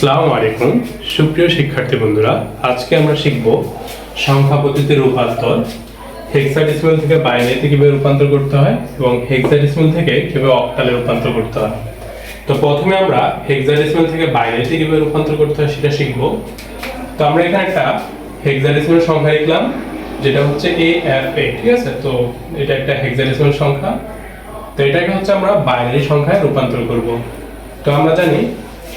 আসসালামু আলাইকুম সুপ্রিয় শিক্ষার্থী বন্ধুরা, আজকে আমরা শিখব সংখ্যা পদ্ধতির রূপান্তর। হেক্সাডেসিমাল থেকে বাইনারিতে কিভাবে রূপান্তর করতে হয় এবং হেক্সাডেসিমাল থেকে কিভাবে অক্টালে রূপান্তর করতে হয়। তো প্রথমে আমরা হেক্সাডেসিমাল থেকে বাইনারিতে কিভাবে রূপান্তর করতে হয় সেটা শিখব। তো আমরা এখানে একটা হেক্সাডেসিমাল সংখ্যা লিখলাম যেটা হচ্ছে AFA, ঠিক আছে। তো এটা একটা হেক্সাডেসিমাল সংখ্যা। তো এটাকে হচ্ছে আমরা বাইনারি সংখ্যায় রূপান্তর করব। তো আমরা জানি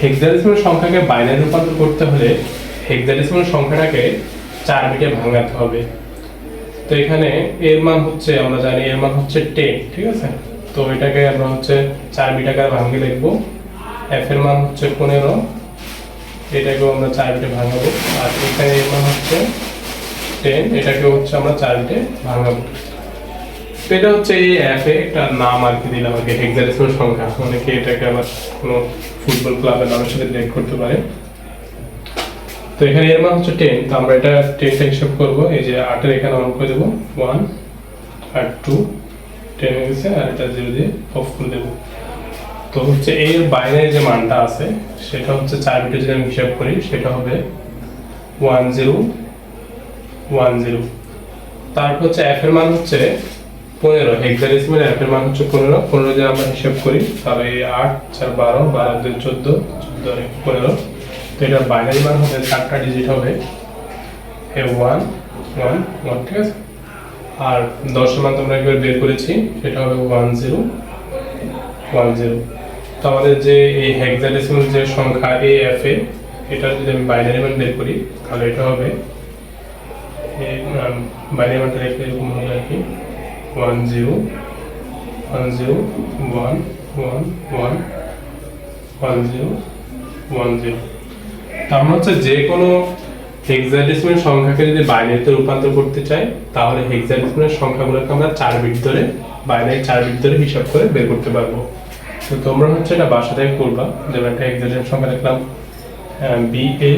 হেক্সাডেসিমাল সংখ্যাকে বাইনারি রূপান্তর করতে হলে হেক্সাডেসিমাল সংখ্যাটাকে 4 বিটে ভাঙাতে হবে। তো এখানে এর মান হচ্ছে, আমরা জানি এর মান হচ্ছে 10, ঠিক আছে। তো এটাকে আমরা হচ্ছে 4 বিট আকারে ভাঙিয়ে লিখব। f এর মান হচ্ছে 15, এটাকেও আমরা 4 বিটে ভাঙাবো। আর এখানে এর মান হচ্ছে 10, এটাকেও হচ্ছে আমরা 4 বিটে ভাঙাবো। তো এটা হচ্ছে এই অ্যাপে একটা নাম আর কি দিলাম, আগে হেক্সাডেসিমাল সংখ্যা। অনেকে এটাকে আবার কোনো ফুটবল ক্লাবের নামের সাথে রিলেট করতে পারে। তো এখানে এর মান হচ্ছে 10, তো আমরা এটা 10টা হিসাব করব। এই যে 8 এর এখানে অন করে দেব 1 আর 2, 10 হয়ে গেছে। আর এটা 0 দিয়ে অফ করে দেব। তো হচ্ছে এর বাইনারি যে মানটা আছে সেটা হচ্ছে 4 বিটে যদি আমি হিসাব করি সেটা হবে 1010। তারপর হচ্ছে f এর মান হচ্ছে 15, হেক্সাডেসিমাল f এর মান হচ্ছে 15 যদি আমরা হিসাব করি তাহলে 8 4 12, 12 2 14, 14 আর 15। তো এটার বাইনারি মান হবে 4টা ডিজিট হবে 1 1 1, ঠিক আছে। আর 10 এর মান তোমরা একবার বের করেছি, সেটা হবে 10 10। তো আমাদের যে এই হেক্সাডেসিমাল যে সংখ্যা AFA, এটা যদি আমি বাইনারি মান বের করি তাহলে এটা হবে বাইনারি মানটা লিখলে এরকম হবে আর কি 10 10 1 1 1 1 0 1 0। আমরা হচ্ছে যে কোনো হেক্সাডেসিমাল সংখ্যাকে যদি বাইনারিতে রূপান্তর করতে চাই তাহলে হেক্সাডেসিমাল সংখ্যাগুলোকে আমরা 4 বিট ধরে, বাইনারি 4 বিট ধরে হিসাব করে বের করতে পারবো। তো তোমরা হচ্ছে এটা বাসা থেকে করবা। যেমন একটা হেক্সাডেসিমাল সংখ্যা লিখলাম BA,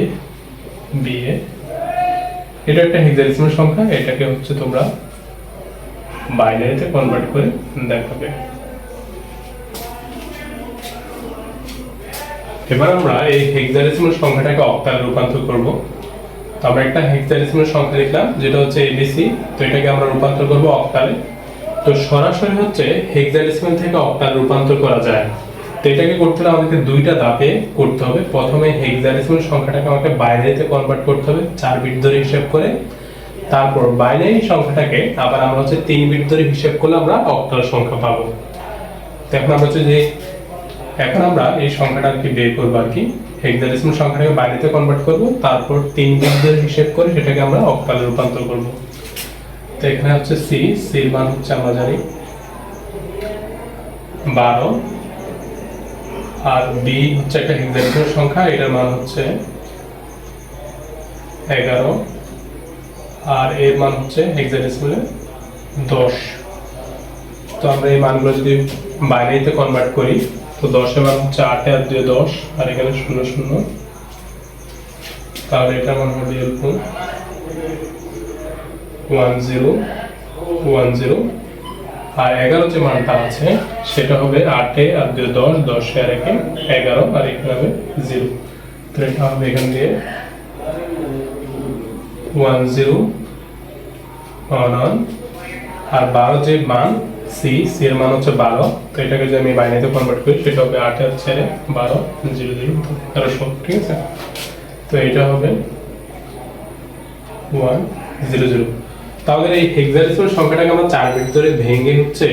এটা একটা হেক্সাডেসিমাল সংখ্যা। এটাকে হচ্ছে তোমরা বাইনারিতে কনভার্ট করে দেখাবে। এবার আমরা এই হেক্সাডেসিমাল সংখ্যাটাকে অক্টালে রূপান্তর করব। তো আমরা একটা হেক্সাডেসিমাল সংখ্যা লিখলাম যেটা হচ্ছে ABC, তো এটাকে আমরা রূপান্তর করব অক্টালে। তো সরাসরি হচ্ছে হেক্সাডেসিমাল থেকে অক্টালে রূপান্তর করা যায়। তো এটাকে করতে হলে আমাদেরকে দুইটা ধাপে করতে হবে। প্রথমে হেক্সাডেসিমাল সংখ্যাটাকে আমাকে বাইনারিতে কনভার্ট করতে হবে 4 বিট ধরে হিসাব করে। তারপর বাইনারি সংখ্যাটাকে আবার আমরা হচ্ছে 3 বিট ধরে হিসাব করলে আমরা অক্টাল সংখ্যা পাবো। তো এখন আমরা হচ্ছে যে এখন আমরা এই সংখ্যাটা কি বের করব আর কি, হেক্সাডেসিমাল সংখ্যাটাকে বাইনারিতে কনভার্ট করব, তারপর 3 বিট ধরে হিসাব করে সেটাকে আমরা অক্টালে রূপান্তর করব। তো এখানে হচ্ছে C এর মান হচ্ছে আমরা জানি 12, আর B হচ্ছে একটা হেক্সাডেসিমাল সংখ্যা, এটার মান হচ্ছে 11, আর এর মান হচ্ছে হেক্সাডেসিমালে 10। তো আমরা এই মানগুলো যদি বাইনারিতে কনভার্ট করি তো 10 এর মান হচ্ছে 8 আর 2 10, আর এখানে 0 0, তাহলে এটা মান হবে এরকম 10 10। আর 11 যে মানটা আছে সেটা হবে 8 আর 2 10, 10 আর 1 11, আর এখানে হবে 0। তো এটা হবে এখান দিয়ে 10 1 1। আর 12 যে মান C এর মান হচ্ছে 12, তো এটাকে যদি আমি বাইনারিতে কনভার্ট করি সেটা হবে 8 আর 4 12 0 0 13, ঠিক আছে। তো এটা হবে 1 0 0। তাহলে এই হেক্সাডেসিমাল সংখ্যাটাকে আমরা 4 বিট ধরে ভেঙে হচ্ছে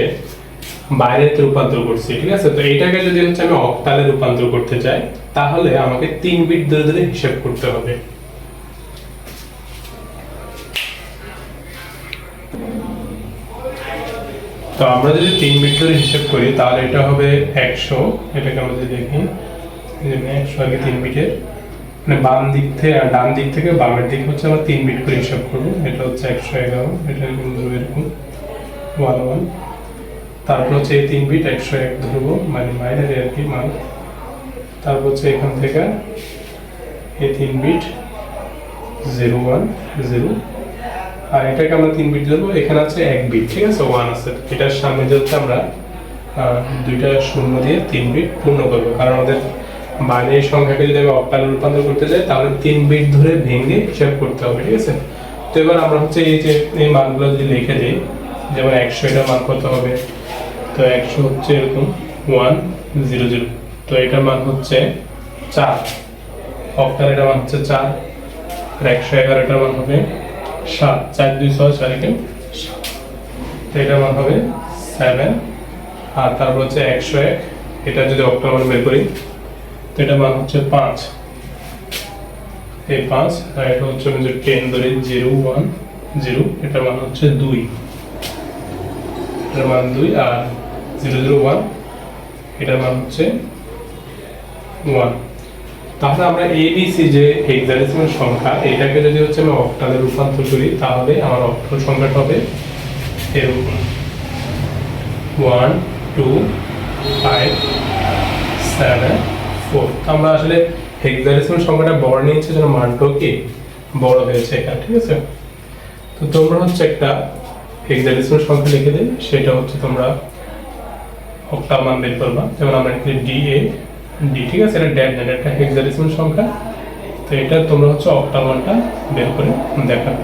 বাইনারিতে রূপান্তর করছি, ঠিক আছে। তো এটাকে যদি হচ্ছে আমি অক্টালে রূপান্তর করতে চাই তাহলে আমাকে 3 বিট ধরে ধরে হিসাব করতে হবে। তো আমরা যদি 3 বিট ধরে হিসাব করি তাহলে এটা হবে 100। এটাকে আমরা যদি দেখি 100 আগে 3 বিটের, মানে বাম দিক থেকে আর ডান দিক থেকে বামের দিকে হচ্ছে আমরা 3 বিট করে হিসাব করব। এটা হচ্ছে 111, এটা এরকম এরকম 1 1। তারপর হচ্ছে এই 3 বিট 101 ধরবো, মানে বাইনারি আর কি মান। তারপর হচ্ছে এখান থেকে এই 3 বিট 0 1 0, আর এটাকে আমরা 3 বিট ধরবো। এখানে আছে 1 বিট, ঠিক আছে, 1 আছে। এটার সামনে যে হচ্ছে আমরা দুইটা শূন্য দিয়ে 3 বিট পূর্ণ করব, কারণ আমাদের বাইনারি সংখ্যাকে যদি আমি অক্টালে রূপান্তর করতে চাই তাহলে 3 বিট ধরে ভেঙে হিসাব করতে হবে, ঠিক আছে। তো এবার আমরা হচ্ছে এই যে এই মানগুলো যদি লিখে দিই, যেমন 100 এটার মান কত হবে, তো 100 হচ্ছে এরকম 100, তো এটার মান হচ্ছে 4, অক্টাল এটার মান হচ্ছে 4, আর 111 এটার মান হবে 7, 4 2 6 4 1 7, তো এটার মান হবে 7, আর তারপর হচ্ছে 101, এটা যদি অক্টাল মান বের করি তো এটার মান হচ্ছে 5, এই 5, আর এটা হচ্ছে আমি যে 10 ধরে 0 1 0, এটার মান হচ্ছে 2, এটার মান 2, আর 001 এটার মান হচ্ছে 1। তাহলে আমরা এবিসি যে হেক্সাডেসিমাল সংখ্যা এটাকে যদি হচ্ছে আমি অক্টালে রূপান্তর করি তাহলে আমার অক্টাল সংখ্যাটা হবে এরকম 1 2 5 7 4। আমরা আসলে হেক্সাডেসিমাল সংখ্যাটা বড় নিয়েছি যেন মানটাও কি বড় হয়েছে এখানে, ঠিক আছে। তো তোমরা হচ্ছে একটা হেক্সাডেসিমাল সংখ্যা লিখে দেবে, সেটা হচ্ছে তোমরা অক্টাল মান বের করবা। যেমন আমরা এখানে ডি, ঠিক আছে, এটা ড্যাট একটা হেক্সাডেসিমাল সংখ্যা, তো এটা তোমরা হচ্ছে অক্টাল মানটা বের করে দেখাবে।